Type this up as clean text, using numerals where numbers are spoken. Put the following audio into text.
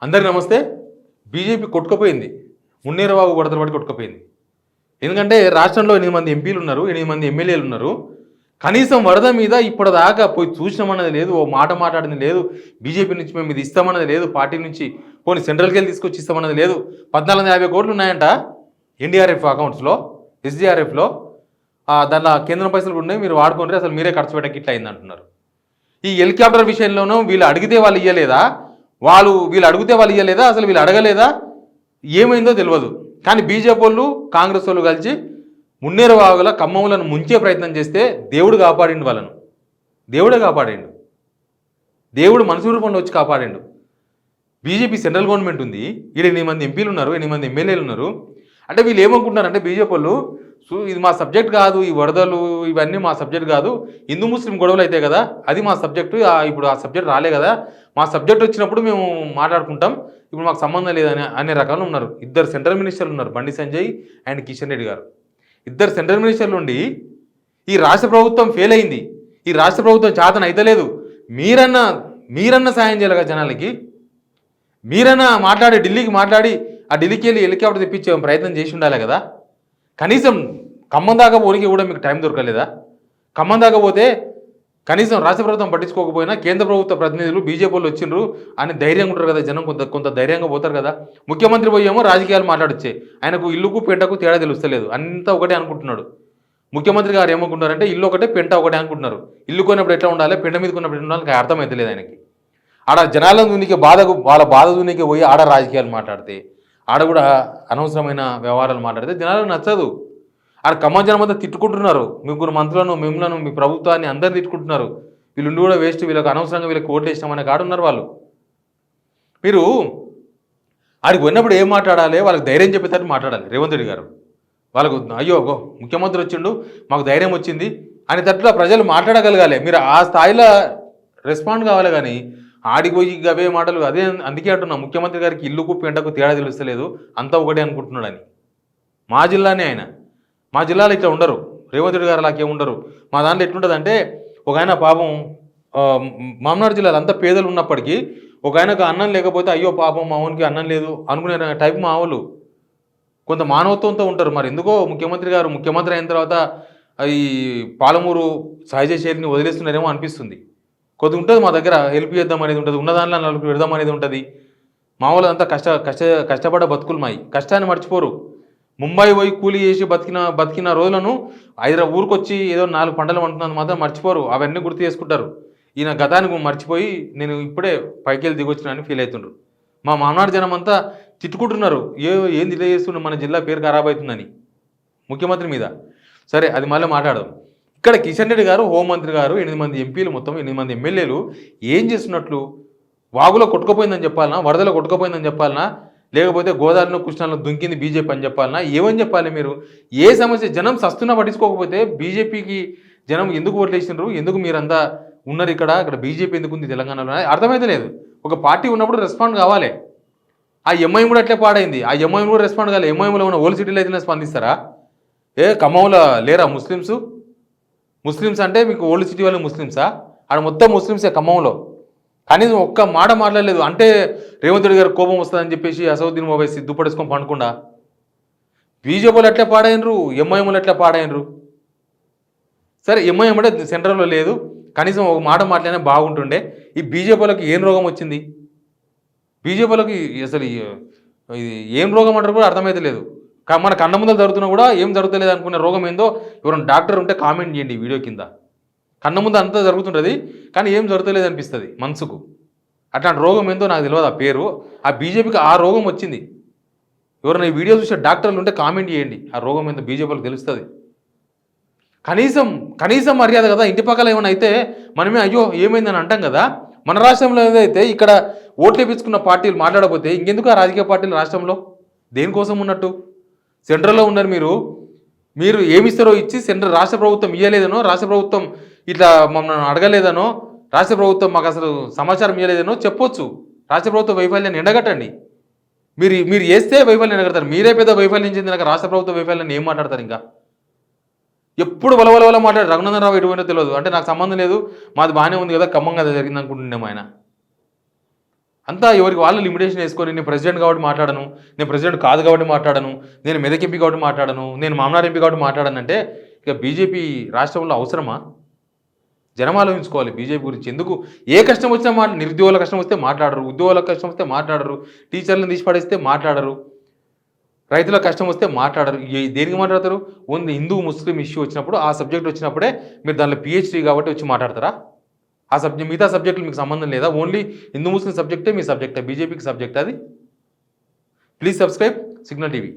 అందరికీ నమస్తే. బీజేపీ కొట్టుకుపోయింది. మున్నేరబాబు వరదలు పడి కొట్టుకుపోయింది. ఎందుకంటే రాష్ట్రంలో 8 మంది ఎంపీలు ఉన్నారు, 8 మంది ఎమ్మెల్యేలు ఉన్నారు. కనీసం వరద మీద ఇప్పటిదాకా పోయి చూసినామన్నది లేదు, ఓ మాట మాట్లాడింది లేదు. బీజేపీ నుంచి మేము ఇది ఇస్తామన్నది లేదు, పార్టీ నుంచి పోనీ సెంట్రల్కి వెళ్ళి తీసుకొచ్చి ఇస్తామన్నది లేదు. 1450 కోట్లు ఉన్నాయంట ఎన్డీఆర్ఎఫ్ అకౌంట్స్లో, ఎస్డీఆర్ఎఫ్లో. దాంట్లో కేంద్రం పైసలు ఉన్నాయి, మీరు వాడుకోండి, అసలు మీరే ఖర్చు పెట్టక ఇట్లా అయింది అంటున్నారు. ఈ హెలికాప్టర్ విషయంలోనూ వీళ్ళు అడిగితే వాళ్ళు ఇయ్యలేదా, వీళ్ళు అడిగితే వాళ్ళు ఇయ్యలేదా, అసలు వీళ్ళు అడగలేదా, ఏమైందో తెలియదు. కానీ బీజేపీ వాళ్ళు కాంగ్రెస్ వాళ్ళు కలిసి మున్నేరు వాగుల ఖమ్మంలను ముంచే ప్రయత్నం చేస్తే దేవుడు కాపాడిండు వాళ్ళను. దేవుడే కాపాడిండు. దేవుడు మనసు రూపంలో వచ్చి కాపాడిండు. బీజేపీ సెంట్రల్ గవర్నమెంట్ ఉంది, 8 మంది ఎంపీలు ఉన్నారు, 8 మంది ఎమ్మెల్యేలు ఉన్నారు. అంటే వీళ్ళు ఏమనుకుంటున్నారంటే బీజేపీ వాళ్ళు, ఇది మా సబ్జెక్ట్ కాదు, ఈ వరదలు ఇవన్నీ మా సబ్జెక్ట్ కాదు, హిందూ ముస్లిం గొడవలు అయితే కదా అది మా సబ్జెక్టు, ఇప్పుడు ఆ సబ్జెక్ట్ రాలే కదా, మా సబ్జెక్ట్ వచ్చినప్పుడు మేము మాట్లాడుకుంటాం, ఇప్పుడు మాకు సంబంధం లేదని అనే రకాలు ఉన్నారు. 2 సెంట్రల్ మినిస్టర్లు ఉన్నారు, బండి సంజయ్ అండ్ కిషన్ రెడ్డి గారు. 2 సెంట్రల్ మినిస్టర్లు ఉండి ఈ రాష్ట్ర ప్రభుత్వం ఫెయిల్ అయింది, ఈ రాష్ట్ర ప్రభుత్వం చేతన అయితలేదు, మీరన్నా సాయం చేయాలి కదా జనాలకి, మీరన్నా మాట్లాడి ఢిల్లీకి మాట్లాడి ఆ ఢిల్లీకి వెళ్ళి హెలికాప్టర్ తెప్పించే ప్రయత్నం చేసి ఉండాలి కదా. కనీసం ఖమ్మం దాకా పోనీకి కూడా మీకు టైం దొరకలేదా? ఖమ్మం దాకా పోతే కనీసం రాష్ట్ర ప్రభుత్వం పట్టించుకోకపోయినా కేంద్ర ప్రభుత్వ ప్రతినిధులు బీజేపీ వాళ్ళు వచ్చిండ్రు అని ధైర్యంగా ఉంటారు కదా జనం, కొంత ధైర్యంగా పోతారు కదా. ముఖ్యమంత్రి పోయేమో రాజకీయాలు మాట్లాడొచ్చే, ఆయనకు ఇల్లుకు పెంటకు తేడా తెలుస్తలేదు, అంతా ఒకటే అనుకుంటున్నాడు. ముఖ్యమంత్రి గారు ఏమనుకుంటున్నారంటే ఇల్లు ఒకటే పెంట ఒకటే అనుకుంటున్నారు. ఇల్లు కొన్నప్పుడు ఎట్లా ఉండాలి, పెంట మీద కొన్నప్పుడు ఎట్లా ఉండాలి అర్థమైతలేదు ఆయనకి. ఆడ జనాల దునికి వాళ్ళ బాధ దునికి పోయి ఆడ రాజకీయాలు మాట్లాడితే, ఆడ కూడా అనవసరమైన వ్యవహారాలు మాట్లాడితే జనాలకు నచ్చదు. ఆడ ఖమ్మం జనం అంతా తిట్టుకుంటున్నారు, ముగ్గురు మంత్రులను, మిమ్మల్ని, మీ ప్రభుత్వాన్ని అందరిని తిట్టుకుంటున్నారు. వీళ్ళు కూడా వేస్ట్, వీళ్ళకి అనవసరంగా వీళ్ళకి ఓట్లు వేసినామనే కాడున్నారు వాళ్ళు. మీరు ఆడికి పోయినప్పుడు ఏం మాట్లాడాలి, వాళ్ళకి ధైర్యం చెప్పేటట్టు మాట్లాడాలి. రేవంత్ రెడ్డి గారు వాళ్ళకు అయ్యో ముఖ్యమంత్రి వచ్చిండు మాకు ధైర్యం వచ్చింది అనేటట్లు ప్రజలు మాట్లాడగలగాలి. మీరు ఆ స్థాయిలో రెస్పాండ్ కావాలి. కానీ ఆడికి పోయి అవే మాటలు, అదే అందుకే అంటున్నా ముఖ్యమంత్రి గారికి ఇల్లుకు పెంటకు తేడా తెలుస్తలేదు, అంతా ఒకటే అనుకుంటున్నాడని. మా జిల్లానే ఆయన, మా జిల్లాలో ఇట్లా ఉండరు, రేవంత్ రెడ్డి గారు అలాగే ఉండరు. మా దాంట్లో ఎట్లుంటుంది అంటే, ఒక ఆయన పాపం మామనాడు జిల్లాలో అంతా పేదలు ఉన్నప్పటికీ ఒక ఆయనకు అన్నం లేకపోతే అయ్యో పాపం మా ఊనికి అన్నం లేదు అనుకునే టైప్ మా వాళ్ళు కొంత మానవత్వంతో ఉంటారు. మరి ఎందుకో ముఖ్యమంత్రి గారు ముఖ్యమంత్రి అయిన తర్వాత ఈ పాలమూరు సహజ శైలిని వదిలేస్తున్నారేమో అనిపిస్తుంది. కొద్దిగా ఉంటుంది మా దగ్గర, హెల్ప్ చేద్దాం అనేది ఉంటుంది, ఉన్న దాంట్లో నలుగురు పెడదాం అనేది ఉంటుంది. మా వాళ్ళు అంతా కష్టపడ్డ బతుకులు మాయి, కష్టాన్ని మర్చిపోరు. ముంబై పోయి కూలీ చేసి బతికిన రోజులను ఊరికొచ్చి ఏదో 4 పంటలు పంటున్నది మాత్రం మర్చిపోరు, అవన్నీ గుర్తు చేసుకుంటారు. ఈయన గతానికి మర్చిపోయి నేను ఇప్పుడే పైకి వెళ్ళి దిగొచ్చిన అని ఫీల్ అవుతుండ్రు. మా మామనాడు జనం అంతా తిట్టుకుంటున్నారు, ఏం డిలే చేస్తుండ్రు, మన జిల్లా పేరు ఖరాబ్ అవుతుందని ముఖ్యమంత్రి మీద. సరే అది మళ్ళీ మాట్లాడదాం. ఇక్కడ కిషన్ రెడ్డి గారు, హోంమంత్రి గారు, 8 మంది ఎంపీలు, మొత్తం 8 మంది ఎమ్మెల్యేలు ఏం చేస్తున్నట్లు? వాగులో కొట్టుకుపోయిందని చెప్పాలనా, వరదలో కొట్టుకుపోయిందని చెప్పాలనా, లేకపోతే గోదావరిలో కృష్ణాలో దుంకింది బీజేపీ అని చెప్పాలనా, ఏమని చెప్పాలి? మీరు ఏ సమస్య జనం సస్తున్నా పట్టించుకోకపోతే బీజేపీకి జనం ఎందుకు ఓట్లేసినారు, ఎందుకు మీరంతా ఉన్నారు ఇక్కడ బీజేపీ ఎందుకు ఉంది తెలంగాణలో అర్థమైతే లేదు. ఒక పార్టీ ఉన్నప్పుడు రెస్పాండ్ కావాలి. ఆ ఎంఐఎం కూడా అట్లే పాడైంది, ఆ ఎంఐఎం కూడా రెస్పాండ్ కావాలి. ఎంఐఎంలో ఉన్న ఓల్డ్ సిటీలో అయితేనే స్పందిస్తారా? ఖమ్మంలో లేరా ముస్లిమ్స్ అంటే మీకు ఓల్డ్ సిటీ వాళ్ళు ముస్లిమ్సా? ఆడ మొత్తం ముస్లిమ్సే ఖమ్మంలో. కనీసం ఒక్క మాట మాట్లాడలేదు. అంటే రేవంత్ రెడ్డి గారు కోపం వస్తుందని చెప్పేసి అసౌద్దీన్ ఓవైసీ దుప్పడేసుకొని పండకుండా బీజేపీలు ఎట్లా పాడైనరు, ఎంఐఎంలు ఎట్లా పాడైనరు? సరే ఎంఐఎం అంటే సెంట్రల్లో లేదు, కనీసం ఒక మాట మాట్లాడినా బాగుంటుండే. ఈ బీజేపీలకు ఏం రోగం వచ్చింది? బీజేపీలకు అసలు ఇది ఏం రోగం అంటారు కూడా అర్థమైతే లేదు. మన కన్న ముందర జరుగుతున్నా కూడా ఏం జరుగుతలేదు అనుకునే రోగం ఏందో ఎవరైనా డాక్టర్ ఉంటే కామెంట్ చేయండి వీడియో కింద. కన్న ముందు అంతా జరుగుతుంటుంది కానీ ఏం జరుగుతలేదు అనిపిస్తుంది మనసుకు. అట్లాంటి రోగం ఏందో నాకు తెలియదు, ఆ పేరు. ఆ బీజేపీకి ఆ రోగం వచ్చింది. ఎవరైనా ఈ వీడియో చూసే డాక్టర్లు ఉంటే కామెంట్ చేయండి, ఆ రోగం ఏందో బీజేపీలకు తెలుస్తుంది. కనీసం మర్యాద కదా. ఇంటి పక్కల ఏమైనా అయితే మనమే అయ్యో ఏమైందని అంటాం కదా. మన రాష్ట్రంలో ఏదైతే ఇక్కడ ఓట్లు వేయించుకున్న పార్టీలు మాట్లాడకపోతే ఇంకెందుకు ఆ రాజకీయ పార్టీలు రాష్ట్రంలో దేనికోసం ఉన్నట్టు? సెంట్రల్లో ఉన్నారు మీరు ఏమిస్తారో ఇచ్చి రాష్ట్ర ప్రభుత్వం ఇవ్వలేదనో, రాష్ట్ర ప్రభుత్వం ఇట్లా మమ్మల్ని అడగలేదనో, రాష్ట్ర ప్రభుత్వం మాకు అసలు సమాచారం ఇవ్వలేదనో చెప్పొచ్చు. రాష్ట్ర ప్రభుత్వ వైఫల్యాన్ని ఎండగట్టండి. మీరు చేస్తే వైఫల్యం ఎండగడతారు. మీరే పెద్ద వైఫల్యం చెందినాక రాష్ట్ర ప్రభుత్వ వైఫల్యాన్ని ఏం మాట్లాడతారు? ఇంకా ఎప్పుడు వలవల మాట్లాడు రఘునందన్ రావు ఎటువంటిదో తెలియదు. అంటే నాకు సంబంధం లేదు, మాది బాగానే ఉంది కదా, ఖమ్మం కదా జరిగింది అనుకుంటున్నాము ఆయన. అంతా ఎవరికి వాళ్ళు లిమిటేషన్ వేసుకొని నేను ప్రెసిడెంట్ కాబట్టి మాట్లాడను, నేను ప్రెసిడెంట్ కాదు కాబట్టి మాట్లాడను, నేను మెదక్ ఎంపీ కాబట్టి మాట్లాడను, నేను మామనార్ ఎంపీ కాబట్టి మాట్లాడను అంటే ఇక బీజేపీ రాష్ట్రంలో అవసరమా? జనం ఆలోచించుకోవాలి బీజేపీ గురించి. ఎందుకు ఏ కష్టం వచ్చినా నిరుద్యోగుల కష్టం వస్తే మాట్లాడరు, ఉద్యోగుల కష్టం వస్తే మాట్లాడరు, టీచర్లను తీసి పడేస్తే మాట్లాడరు, రైతుల కష్టం వస్తే మాట్లాడరు. దేనికి మాట్లాడతారు? ఓన్లీ హిందూ ముస్లిం ఇష్యూ వచ్చినప్పుడు ఆ సబ్జెక్ట్ వచ్చినప్పుడే మీరు దానిలో పిహెచ్డీ కాబట్టి వచ్చి మాట్లాడతారా? ఆ సబ్జెక్ట్ మిగతా సబ్జెక్టులు మీకు సంబంధం లేదా? ఓన్లీ హిందూ ముస్లిం సబ్జెక్టే మీ సబ్జెక్టే, బీజేపీకి సబ్జెక్ట్ అది? Please subscribe signal TV.